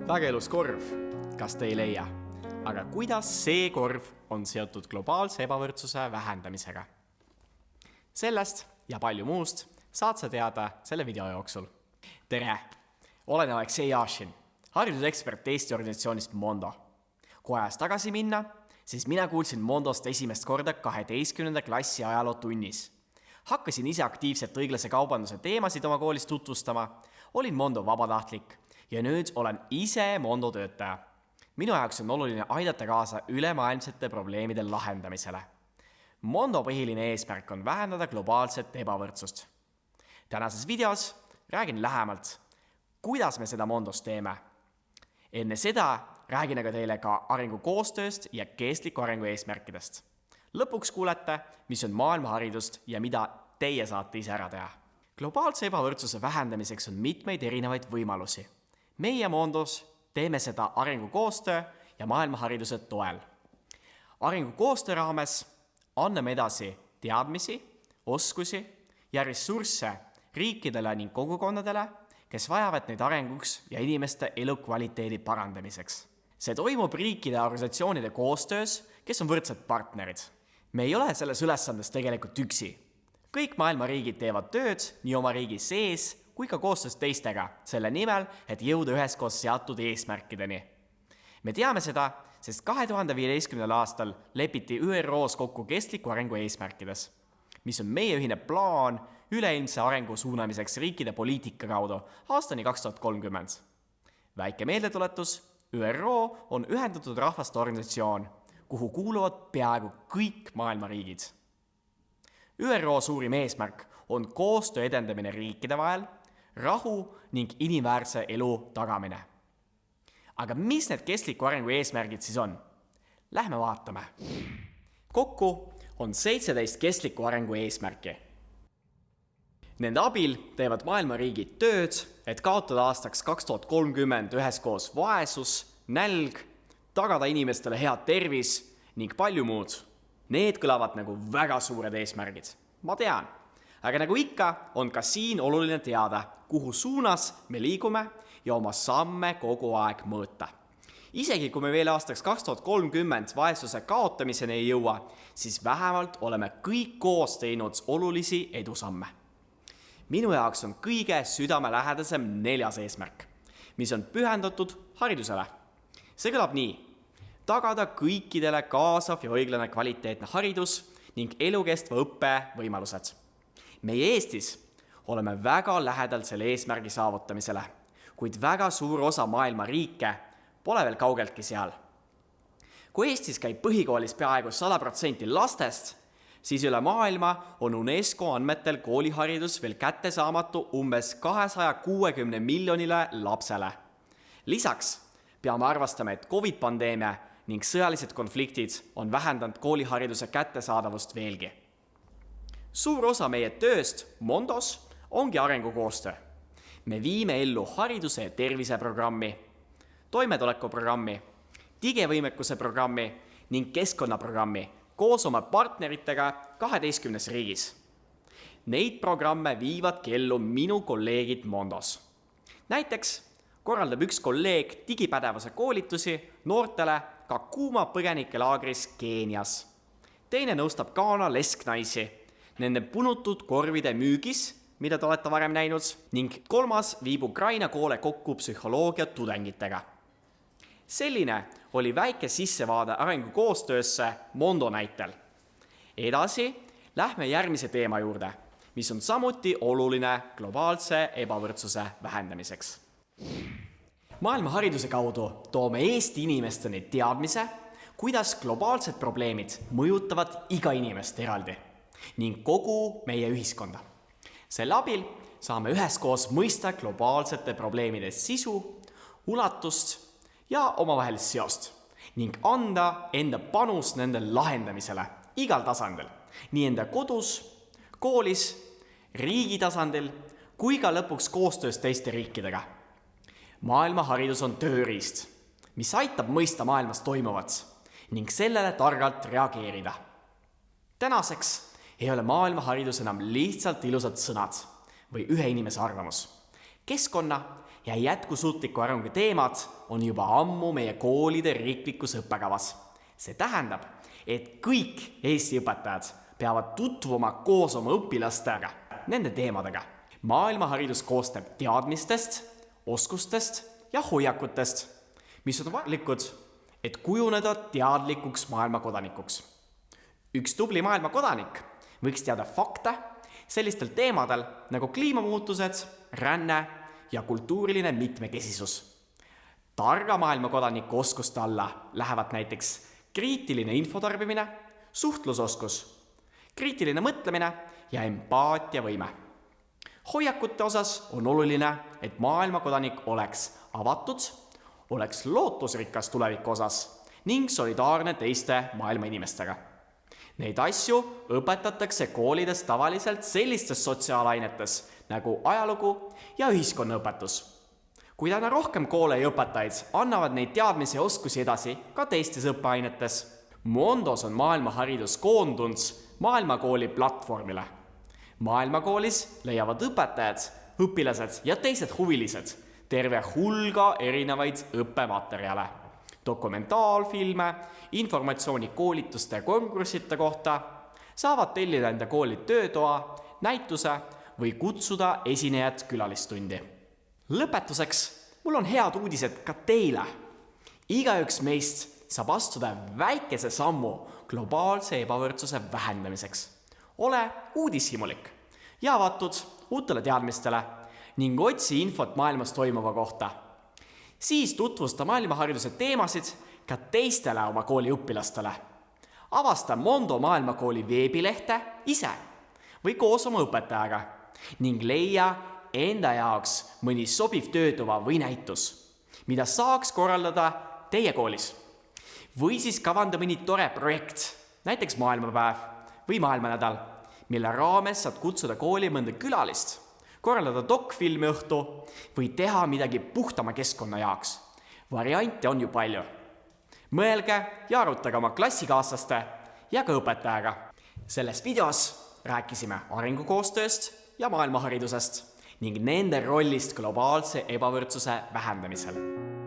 Väga ilus korv, kas te ei leia? Aga kuidas see korv on seotud globaalse ebavõrdsuse vähendamisega? Sellest ja palju muust saad sa teada selle video jooksul. Tere! Olen Aleksei Jašin, haridusekspert Eesti organisatsioonist Mondo. Kui ajas tagasi minna, siis mina kuulsin Mondost esimest korda 12. klassi ajalootunnis. Hakkasin ise aktiivselt õiglase kaubanduse teemasid oma koolis tutvustama, olin Mondo vabatahtlik ja nüüd olen ise Mondo töötaja. Minu jaoks on oluline aidata kaasa ülemaailmsete probleemide lahendamisele. Mondo põhiline eesmärk on vähendada globaalset ebavõrdsust. Tänases videos räägin lähemalt, kuidas me seda Mondos teeme. Enne seda räägin aga teile ka arengukoostööst ja kestliku arengu eesmärkidest. Lõpuks kuulete, mis on maailmaharidust ja mida teie saate ise ära teha. Globaalse ebavõrdsuse vähendamiseks on mitmeid erinevaid võimalusi. Meie Mondos teeme seda arengukoostöö ja maailmahariduse toel. Arengukoostöö raames anname edasi teadmisi, oskusi ja ressursse riikidele ning kogukondadele, kes vajavad neid arenguks ja inimeste elukvaliteedi parandamiseks. See toimub riikide ja organisatsioonide koostöös, kes on võrdsed partnerid. Me ei ole selles ülesandes tegelikult üksi. Kõik maailma riigid teevad tööd nii oma riigi sees kui ka koostöös teistega selle nimel, et jõuda üheskoos seatud eesmärkideni. Me teame seda, sest 2015. aastal lepiti ÜRO-s kokku kestliku arengu eesmärkides, mis on meie ühine plaan üleilmse arengu suunamiseks riikide poliitika kaudu aastani 2030. Väike meeldetuletus, ÜRO on Ühendatud Rahvaste Organisatsioon, kuhu kuuluvad peaaegu kõik maailma riigid. ÜRO suurim eesmärk on koostöö edendamine riikide vahel, rahu ning inimväärse elu tagamine. Aga mis need kestliku arengu eesmärgid siis on? Lähme vaatame. Kokku on 17 kestliku arengu eesmärki. Nende abil teevad maailma riigid tööd, et kaotada aastaks 2030 üheskoos vaesus, nälg, tagada inimestele head tervis ning palju muud. Need kõlavad nagu väga suured eesmärgid. Ma tean, aga nagu ikka on ka siin oluline teada, kuhu suunas me liigume ja oma samme kogu aeg mõõta. Isegi kui me veel aastaks 2030 vaesuse kaotamiseni ei jõua, siis vähemalt oleme kõik koos teinud olulisi edusamme. Minu jaoks on kõige südamelähedasem 4. eesmärk, mis on pühendatud haridusele. See kõlab nii: tagada kõikidele kaasav ja õiglane kvaliteetne haridus ning elukestva õppe võimalused. Meie Eestis oleme väga lähedal selle eesmärgi saavutamisele, kuid väga suur osa maailma riike pole veel kaugeltki seal. Kui Eestis käib põhikoolis peaaegu 100% lastest, siis üle maailma on UNESCO andmetel kooliharidus veel kättesaamatu umbes 260 miljonile lapsele. Lisaks peame arvestama, et COVID-pandeemia ning sõjalised konfliktid on vähendanud koolihariduse kättesaadavust veelgi. Suur osa meie tööst Mondos ongi arengukoostöö. Me viime ellu hariduse ja tervise programmi, toimetulekuprogrammi, digivõimekuse programmi ning keskkonnaprogrammi koos oma partneritega 12 riigis. Neid programme viivadki ellu minu kolleegid Mondos. Näiteks korraldab üks kolleeg digipädevuse koolitusi noortele Kakuma põgenikelaagris Keenias. Teine nõustab Ghana lesknaisi nende punutud korvide müügis, mida te olete varem näinud, ning 3. viib Ukraina koole kokku psühholoogia tudengitega. Selline oli väike sissevaade arengukoostöösse Mondo näitel. Edasi lähme järgmise teema juurde, mis on samuti oluline globaalse ebavõrdsuse vähendamiseks. Maailma hariduse kaudu toome Eesti inimesteni teadmise, kuidas globaalsed probleemid mõjutavad iga inimest eraldi ning kogu meie ühiskonda. Selle abil saame üheskoos mõista globaalsete probleemide sisu, ulatust ja omavahelist seost ning anda enda panus nende lahendamisele igal tasandil, nii enda kodus, koolis, riigi tasandil kui ka lõpuks koostöös teiste riikidega. Maailma haridus on tööriist, mis aitab mõista maailmas toimuvat ning sellele targalt reageerida. Tänaseks ei ole maailma haridus enam lihtsalt ilusad sõnad või ühe inimese arvamus. Keskkonna ja jätkusuutliku arengu teemad on juba ammu meie koolide riiklikus õppekavas. See tähendab, et kõik Eesti õpetajad peavad tutvuma koos oma õpilastega nende teemadega. Maailmaharidus koosneb teadmistest, oskustest ja hoiakutest, mis on vajalikud, et kujuneda teadlikuks maailmakodanikuks. Üks tubli maailmakodanik võiks teada fakte sellistel teemadel nagu kliimamuutused, ränne ja kultuuriline mitmekesisus. Targa maailmakodaniku oskuste alla lähevad näiteks kriitiline infotarbimine, suhtlusoskus, kriitiline mõtlemine ja empaatiavõime. Hoiakute osas on oluline, et maailmakodanik oleks avatud, oleks lootusrikas tuleviku osas ning solidaarne teiste maailma inimestega. Neid asju õpetatakse koolides tavaliselt sellistes sotsiaalainetes nagu ajalugu ja ühiskonnaõpetus. Kuid aina rohkem koole ja õpetajaid annavad neid teadmisi ja oskusi edasi ka teistes õppeainetes. Mondos on maailmaharidus koondunud maailmakooli platvormile. Maailmakoolis leiavad õpetajad, õpilased ja teised huvilised terve hulga erinevaid õppematerjale, dokumentaalfilme, informatsiooni koolituste ja konkursite kohta, saavad tellida enda kooli töötoa, näituse või kutsuda esinejad külalistundi. Lõpetuseks, mul on head uudised ka teile. Igaüks meist saab astuda väikese sammu globaalse ebavõrdsuse vähendamiseks. Ole uudishimulik ja avatud uutele teadmistele ning otsi infot maailmas toimuva kohta. Siis tutvusta maailmahariduse teemasid ka teistele oma kooli õpilastele. Avasta Mondo maailmakooli veebilehte ise või koos oma õpetajaga ning leia enda jaoks mõni sobiv töötuba või näitus, mida saaks korraldada teie koolis. Või siis kavanda mõni tore projekt, näiteks maailmapäev või maailmanädal, mille raames saad kutsuda kooli mõnda külalist, korraldada dokfilmi õhtu või teha midagi puhtama keskkonna jaoks. Variante on ju palju. Mõelge ja arutage oma klassikaaslaste ja ka õpetajaga. Selles videos rääkisime arengukoostööst ja maailmaharidusest ning nende rollist globaalse ebavõrdsuse vähendamisel.